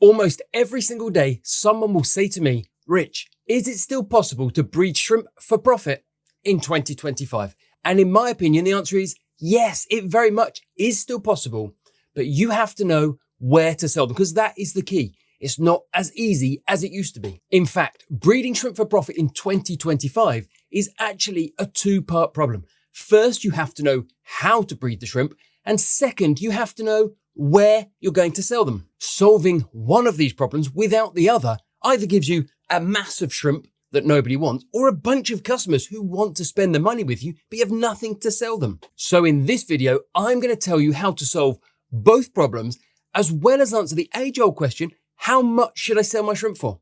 Almost every single day, someone will say to me, Rich, is it still possible to breed shrimp for profit in 2025? And in my opinion, the answer is yes, it very much is still possible, but you have to know where to sell them because that is the key. It's not as easy as it used to be. In fact, breeding shrimp for profit in 2025 is actually a two-part problem. First, you have to know how to breed the shrimp. And second, you have to know where you're going to sell them. Solving one of these problems without the other either gives you a mass of shrimp that nobody wants or a bunch of customers who want to spend the money with you, but you have nothing to sell them. So in this video, I'm going to tell you how to solve both problems as well as answer the age-old question, how much should I sell my shrimp for?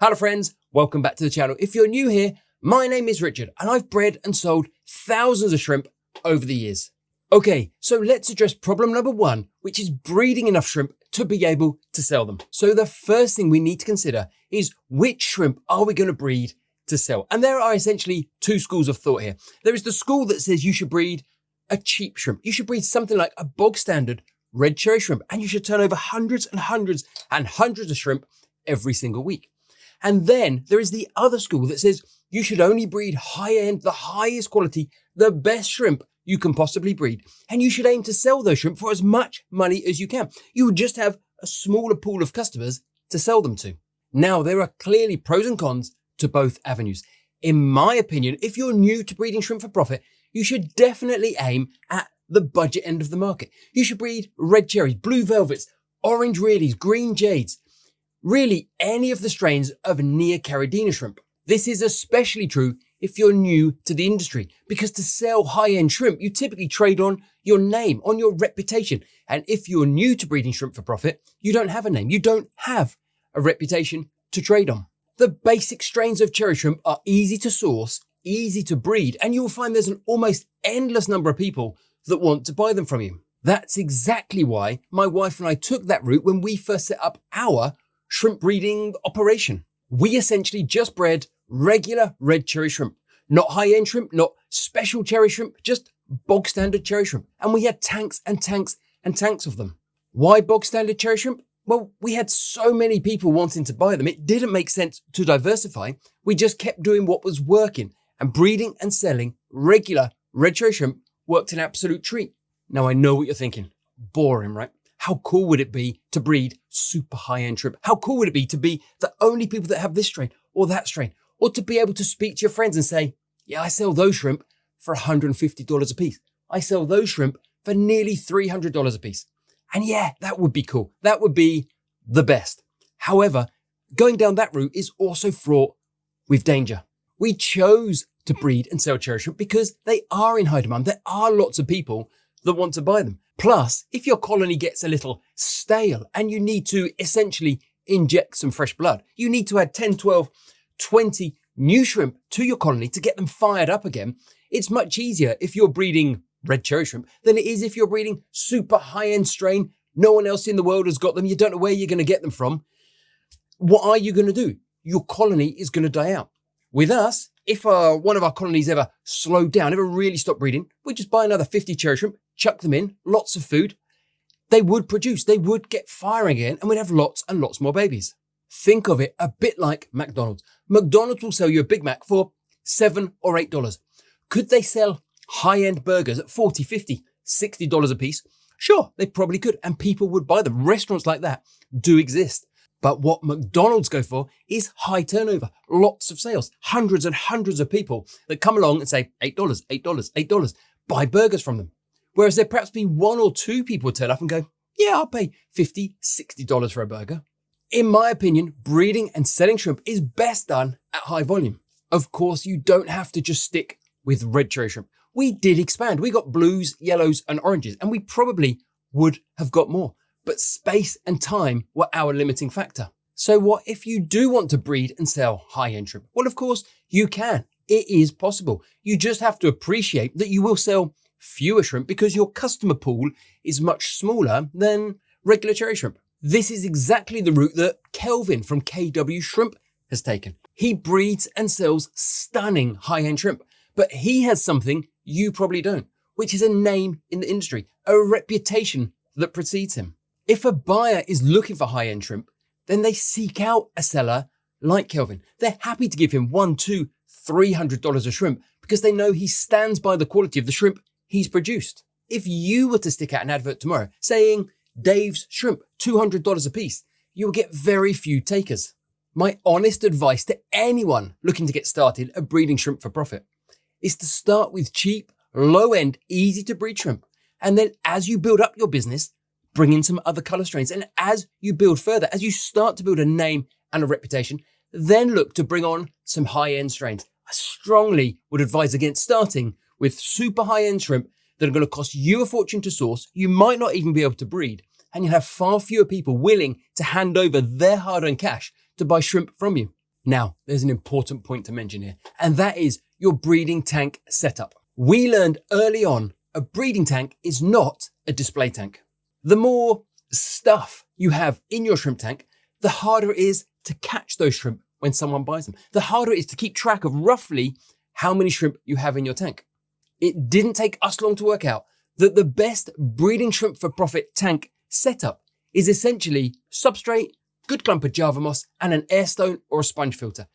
Hello friends, welcome back to the channel. If you're new here, my name is Richard and I've bred and sold thousands of shrimp over the years. Okay, so let's address problem number one, which is breeding enough shrimp to be able to sell them. So the first thing we need to consider is which shrimp are we going to breed to sell? And there are essentially two schools of thought here. There is the school that says you should breed a cheap shrimp. You should breed something like a bog standard red cherry shrimp, and you should turn over hundreds and hundreds and hundreds of shrimp every single week. And then there is the other school that says you should only breed high-end, the highest quality, the best shrimp you can possibly breed. And you should aim to sell those shrimp for as much money as you can. You would just have a smaller pool of customers to sell them to. Now, there are clearly pros and cons to both avenues. In my opinion, if you're new to breeding shrimp for profit, you should definitely aim at the budget end of the market. You should breed red cherries, blue velvets, orange realies, green jades, really any of the strains of Neocaridina shrimp. This is especially true if you're new to the industry, because to sell high-end shrimp, you typically trade on your name, on your reputation. And if you're new to breeding shrimp for profit, you don't have a name. You don't have a reputation to trade on. The basic strains of cherry shrimp are easy to source, easy to breed, and you'll find there's an almost endless number of people that want to buy them from you. That's exactly why my wife and I took that route when we first set up our shrimp breeding operation. We essentially just bred regular red cherry shrimp, not high-end shrimp, not special cherry shrimp, just bog standard cherry shrimp. And we had tanks and tanks and tanks of them. Why bog standard cherry shrimp? Well, we had so many people wanting to buy them. It didn't make sense to diversify. We just kept doing what was working, and breeding and selling regular red cherry shrimp worked an absolute treat. Now I know what you're thinking. Boring, right? How cool would it be to breed super high-end shrimp? How cool would it be to be the only people that have this strain or that strain? Or to be able to speak to your friends and say, yeah, I sell those shrimp for $150 a piece. I sell those shrimp for nearly $300 a piece. And yeah, that would be cool. That would be the best. However, going down that route is also fraught with danger. We chose to breed and sell cherry shrimp because they are in high demand. There are lots of people that want to buy them. Plus, if your colony gets a little stale and you need to essentially inject some fresh blood, you need to add 10, 12, 20 new shrimp to your colony to get them fired up again. It's much easier if you're breeding red cherry shrimp than it is if you're breeding super high-end strain. No one else in the world has got them. You don't know where you're going to get them from. What are you going to do? Your colony is going to die out. With us, if one of our colonies ever slowed down, ever really stopped breeding, we just buy another 50 cherry shrimp, chuck them in, lots of food. They would produce, they would get firing again, and we'd have lots and lots more babies. Think of it a bit like McDonald's. McDonald's will sell you a Big Mac for $7 or $8. Could they sell high-end burgers at $40, $50, $60 a piece? Sure, they probably could, and people would buy them. Restaurants like that do exist. But what McDonald's go for is high turnover, lots of sales, hundreds and hundreds of people that come along and say $8, $8, $8, buy burgers from them. Whereas there perhaps be one or two people turn up and go, yeah, I'll pay $50, $60 for a burger. In my opinion, breeding and selling shrimp is best done at high volume. Of course, you don't have to just stick with red cherry shrimp. We did expand. We got blues, yellows, and oranges, and we probably would have got more. But space and time were our limiting factor. So what if you do want to breed and sell high-end shrimp? Well, of course, you can. It is possible. You just have to appreciate that you will sell fewer shrimp because your customer pool is much smaller than regular cherry shrimp. This is exactly the route that Kelvin from KW Shrimp has taken. He breeds and sells stunning high-end shrimp, but he has something you probably don't, which is a name in the industry, a reputation that precedes him. If a buyer is looking for high-end shrimp, then they seek out a seller like Kelvin. They're happy to give him $100, $200, $300 a shrimp because they know he stands by the quality of the shrimp he's produced. If you were to stick out an advert tomorrow saying Dave's shrimp, $200 a piece, you'll get very few takers. My honest advice to anyone looking to get started at breeding shrimp for profit is to start with cheap, low-end, easy-to-breed shrimp. And then as you build up your business, bring in some other color strains. And as you build further, as you start to build a name and a reputation, then look to bring on some high-end strains. I strongly would advise against starting with super high-end shrimp that are going to cost you a fortune to source. You might not even be able to breed, and you'll have far fewer people willing to hand over their hard-earned cash to buy shrimp from you. Now, there's an important point to mention here, and that is your breeding tank setup. We learned early on a breeding tank is not a display tank. The more stuff you have in your shrimp tank, the harder it is to catch those shrimp when someone buys them. The harder it is to keep track of roughly how many shrimp you have in your tank. It didn't take us long to work out that the best breeding shrimp for profit tank setup is essentially substrate, good clump of Java moss, and an air stone or a sponge filter.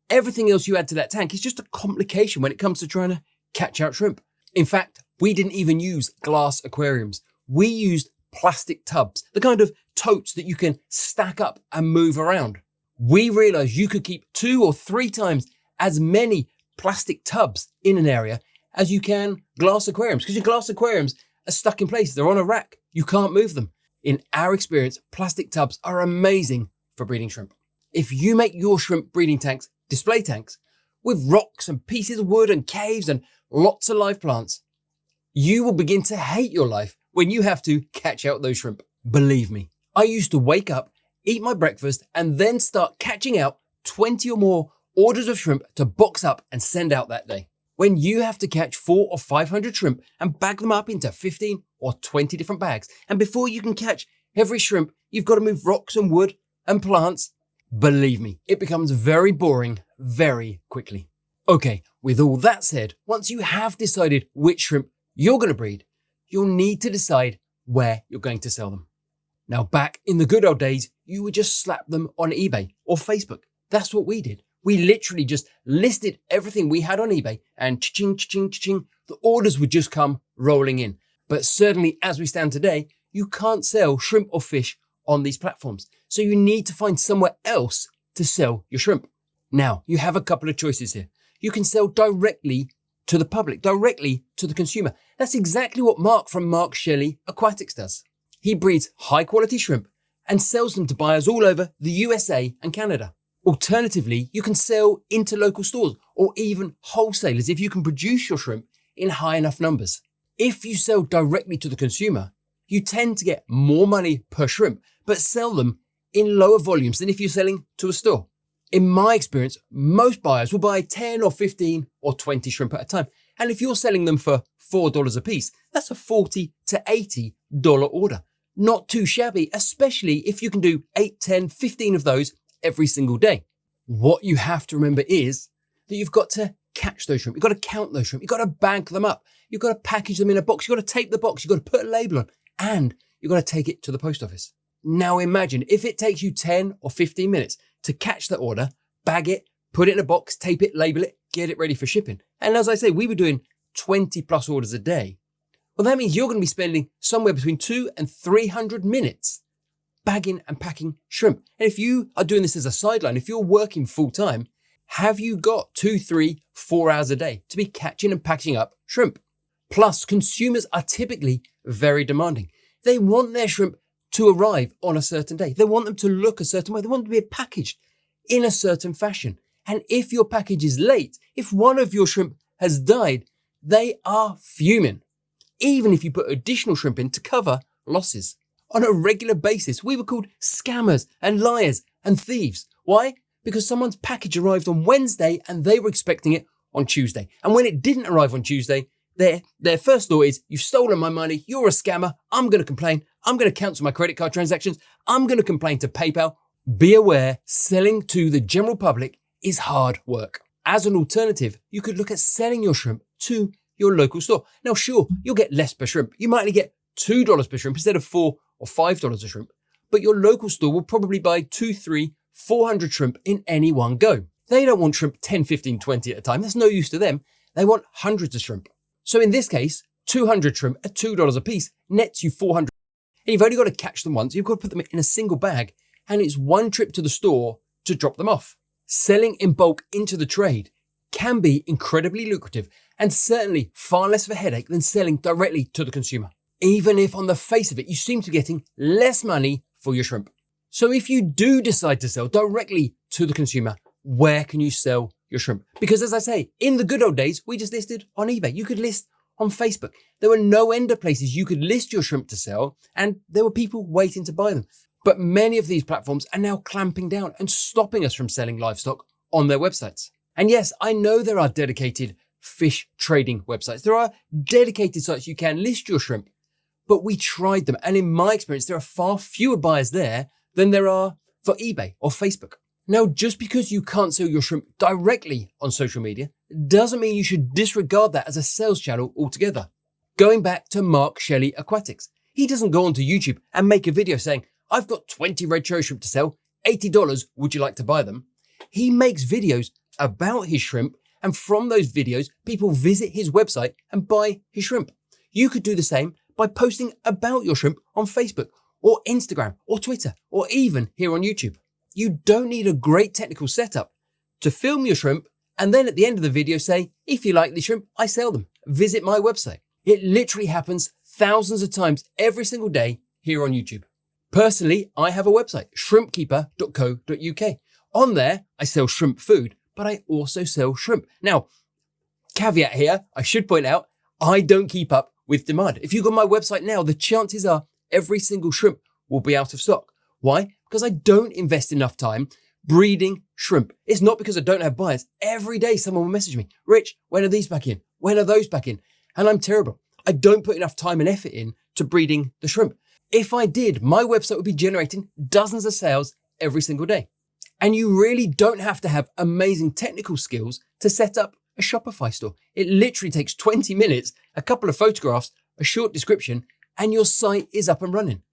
Everything else you add to that tank is just a complication when it comes to trying to catch out shrimp. In fact, we didn't even use glass aquariums. We used plastic tubs, the kind of totes that you can stack up and move around. We realized you could keep 2 or 3 times as many plastic tubs in an area as you can glass aquariums, because your glass aquariums are stuck in place. They're on a rack. You can't move them. In our experience, plastic tubs are amazing for breeding shrimp. If you make your shrimp breeding tanks display tanks with rocks and pieces of wood and caves and lots of live plants, you will begin to hate your life when you have to catch out those shrimp. Believe me, I used to wake up, eat my breakfast, and then start catching out 20 or more orders of shrimp to box up and send out that day. When you have to catch 400 or 500 shrimp and bag them up into 15 or 20 different bags, and before you can catch every shrimp, you've got to move rocks and wood and plants, believe me, it becomes very boring very quickly. Okay, with all that said, once you have decided which shrimp you're going to breed, you'll need to decide where you're going to sell them. Now, back in the good old days, you would just slap them on eBay or Facebook. That's what we did. We literally just listed everything we had on eBay and cha-ching, cha-ching, cha-ching, the orders would just come rolling in. But certainly as we stand today, you can't sell shrimp or fish on these platforms. So you need to find somewhere else to sell your shrimp. Now, you have a couple of choices here. You can sell directly to the public, directly to the consumer. That's exactly what Mark from Mark Shelley Aquatics does. He breeds high quality shrimp and sells them to buyers all over the USA and Canada. Alternatively, you can sell into local stores or even wholesalers if you can produce your shrimp in high enough numbers. If you sell directly to the consumer, you tend to get more money per shrimp, but sell them in lower volumes than if you're selling to a store. In my experience, most buyers will buy 10 or 15 or 20 shrimp at a time. And if you're selling them for $4 a piece, that's a $40 to $80 order. Not too shabby, especially if you can do 8, 10, 15 of those every single day. What you have to remember is that you've got to catch those shrimp. You've got to count those shrimp. You've got to bag them up. You've got to package them in a box. You've got to tape the box. You've got to put a label on, and you've got to take it to the post office. Now imagine if it takes you 10 or 15 minutes to catch that order, bag it, put it in a box, tape it, label it, get it ready for shipping. And as I say, we were doing 20 plus orders a day. Well, that means you're going to be spending somewhere between 200 and 300 minutes bagging and packing shrimp. And if you are doing this as a sideline, if you're working full time, have you got 2, 3, 4 hours a day to be catching and packaging up shrimp? Plus, consumers are typically very demanding. They want their shrimp to arrive on a certain day. They want them to look a certain way. They want them to be packaged in a certain fashion. And if your package is late, if one of your shrimp has died, they are fuming, even if you put additional shrimp in to cover losses. On a regular basis, we were called scammers and liars and thieves. Why? Because someone's package arrived on Wednesday and they were expecting it on Tuesday. And when it didn't arrive on Tuesday, their first thought is, you've stolen my money, you're a scammer, I'm going to complain, I'm going to cancel my credit card transactions, I'm going to complain to PayPal. Be aware, selling to the general public is hard work. As an alternative, you could look at selling your shrimp to your local store. Now, sure, you'll get less per shrimp. You might only get $2 per shrimp instead of $4 or $5 a shrimp. but your local store will probably buy 2, 3, 400 shrimp in any one go. They don't want shrimp 10, 15, 20 at a time. That's no use to them. They want hundreds of shrimp. So in this case, 200 shrimp at $2 a piece nets you 400. And you've only got to catch them once. You've got to put them in a single bag, and it's one trip to the store to drop them off. Selling in bulk into the trade can be incredibly lucrative and certainly far less of a headache than selling directly to the consumer, even if on the face of it, you seem to be getting less money for your shrimp. So if you do decide to sell directly to the consumer, where can you sell your shrimp? Because as I say, in the good old days, we just listed on eBay. You could list on Facebook. There were no end of places you could list your shrimp to sell, and there were people waiting to buy them. But many of these platforms are now clamping down and stopping us from selling livestock on their websites. And yes, I know there are dedicated fish trading websites. There are dedicated sites you can list your shrimp, but we tried them. And in my experience, there are far fewer buyers there than there are for eBay or Facebook. Now, just because you can't sell your shrimp directly on social media doesn't mean you should disregard that as a sales channel altogether. Going back to Mark Shelley Aquatics, he doesn't go onto YouTube and make a video saying, I've got 20 red cherry shrimp to sell, $80, would you like to buy them? He makes videos about his shrimp, and from those videos, people visit his website and buy his shrimp. You could do the same by posting about your shrimp on Facebook or Instagram or Twitter or even here on YouTube. You don't need a great technical setup to film your shrimp and then at the end of the video say, if you like the shrimp, I sell them. Visit my website. It literally happens thousands of times every single day here on YouTube. Personally, I have a website, shrimpkeeper.co.uk. On there, I sell shrimp food, but I also sell shrimp. Now, caveat here, I should point out, I don't keep up with demand. If you go on my website now, the chances are every single shrimp will be out of stock. Why? Because I don't invest enough time breeding shrimp. It's not because I don't have buyers. Every day someone will message me, Rich, when are these back in? When are those back in? And I'm terrible. I don't put enough time and effort in to breeding the shrimp. If I did, my website would be generating dozens of sales every single day. And you really don't have to have amazing technical skills to set up a Shopify store. It literally takes 20 minutes, a couple of photographs, a short description, and your site is up and running.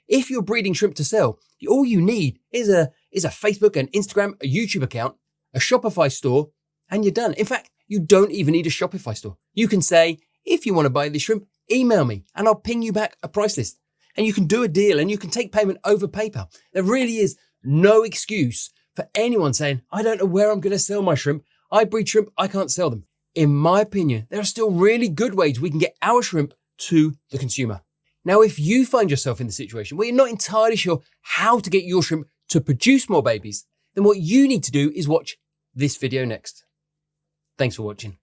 If you're breeding shrimp to sell, all you need is a Facebook, an Instagram, a YouTube account, a Shopify store, and you're done. In fact, you don't even need a Shopify store. You can say, if you want to buy this shrimp, email me and I'll ping you back a price list. And you can do a deal and you can take payment over PayPal. There really is no excuse for anyone saying, I don't know where I'm going to sell my shrimp. I breed shrimp, I can't sell them. In my opinion, there are still really good ways we can get our shrimp to the consumer. Now, if you find yourself in the situation where you're not entirely sure how to get your shrimp to produce more babies, then what you need to do is watch this video next. Thanks for watching.